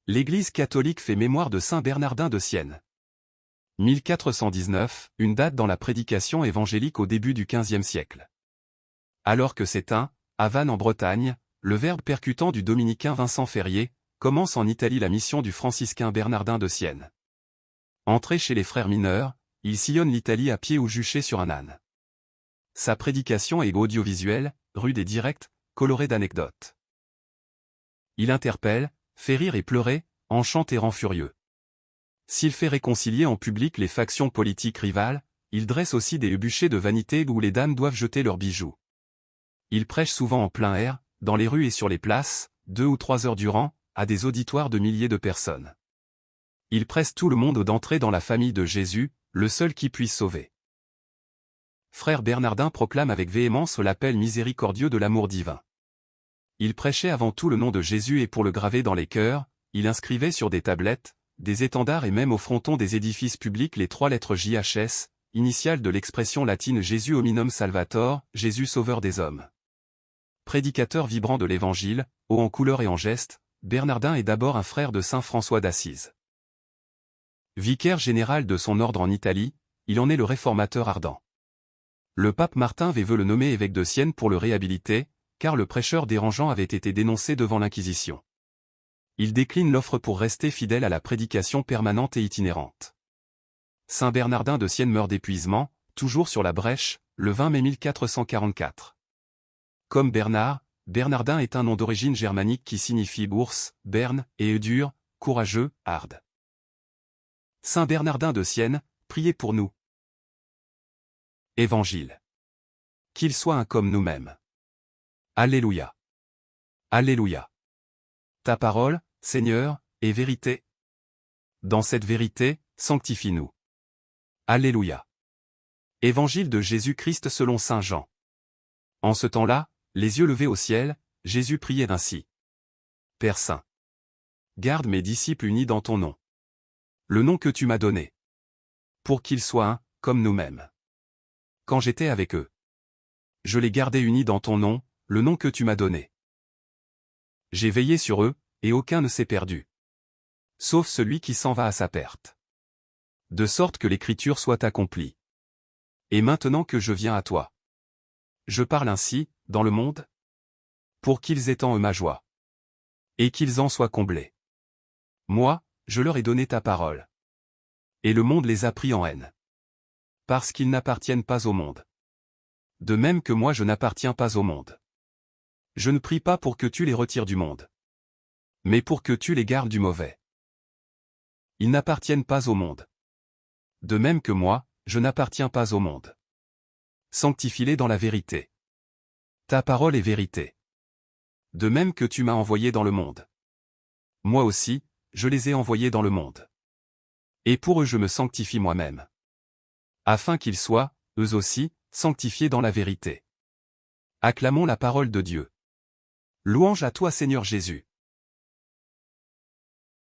L'Église catholique fait mémoire de saint Bernardin de Sienne. 1419, une date dans la prédication évangélique au début du XVe siècle. Alors que s'éteint, à Vannes en Bretagne, le verbe percutant du dominicain Vincent Ferrier, commence en Italie la mission du franciscain Bernardin de Sienne. Entré chez les frères mineurs, il sillonne l'Italie à pied ou juché sur un âne. Sa prédication est audiovisuelle, rude et directe, colorée d'anecdotes. Il interpelle, fait rire et pleurer, enchante et rend furieux. S'il fait réconcilier en public les factions politiques rivales, il dresse aussi des bûchers de vanité où les dames doivent jeter leurs bijoux. Il prêche souvent en plein air, dans les rues et sur les places, 2 ou 3 heures durant, à des auditoires de milliers de personnes. Il presse tout le monde d'entrer dans la famille de Jésus, le seul qui puisse sauver. Frère Bernardin proclame avec véhémence l'appel miséricordieux de l'amour divin. Il prêchait avant tout le nom de Jésus et pour le graver dans les cœurs, il inscrivait sur des tablettes, des étendards et même au fronton des édifices publics les 3 lettres JHS, initiales de l'expression latine Jésus hominum salvator, Jésus sauveur des hommes. Prédicateur vibrant de l'Évangile, haut en couleur et en geste, Bernardin est d'abord un frère de saint François d'Assise. Vicaire général de son ordre en Italie, il en est le réformateur ardent. Le pape Martin V veut le nommer évêque de Sienne pour le réhabiliter, car le prêcheur dérangeant avait été dénoncé devant l'Inquisition. Il décline l'offre pour rester fidèle à la prédication permanente et itinérante. Saint Bernardin de Sienne meurt d'épuisement, toujours sur la brèche, le 20 mai 1444. Comme Bernard, Bernardin est un nom d'origine germanique qui signifie bourse, berne, et dur, courageux, harde. Saint Bernardin de Sienne, priez pour nous. Évangile. Qu'il soit un comme nous-mêmes. Alléluia. Alléluia. Ta parole, Seigneur, est vérité. Dans cette vérité, sanctifie-nous. Alléluia. Évangile de Jésus-Christ selon saint Jean. En ce temps-là, les yeux levés au ciel, Jésus priait ainsi. Père Saint. Garde mes disciples unis dans ton nom. Le nom que tu m'as donné. Pour qu'ils soient un, comme nous-mêmes. Quand j'étais avec eux. Je les gardais unis dans ton nom, le nom que tu m'as donné. J'ai veillé sur eux, et aucun ne s'est perdu. Sauf celui qui s'en va à sa perte. De sorte que l'écriture soit accomplie. Et maintenant que je viens à toi. Je parle ainsi, dans le monde, pour qu'ils aient en eux ma joie. Et qu'ils en soient comblés. Moi, je leur ai donné ta parole. Et le monde les a pris en haine. Parce qu'ils n'appartiennent pas au monde. De même que moi je n'appartiens pas au monde. Je ne prie pas pour que tu les retires du monde. Mais pour que tu les gardes du mauvais. Ils n'appartiennent pas au monde. De même que moi, je n'appartiens pas au monde. Sanctifie-les dans la vérité. Ta parole est vérité. De même que tu m'as envoyé dans le monde. Moi aussi, je les ai envoyés dans le monde. Et pour eux je me sanctifie moi-même. Afin qu'ils soient, eux aussi, sanctifiés dans la vérité. Acclamons la parole de Dieu. Louange à toi Seigneur Jésus.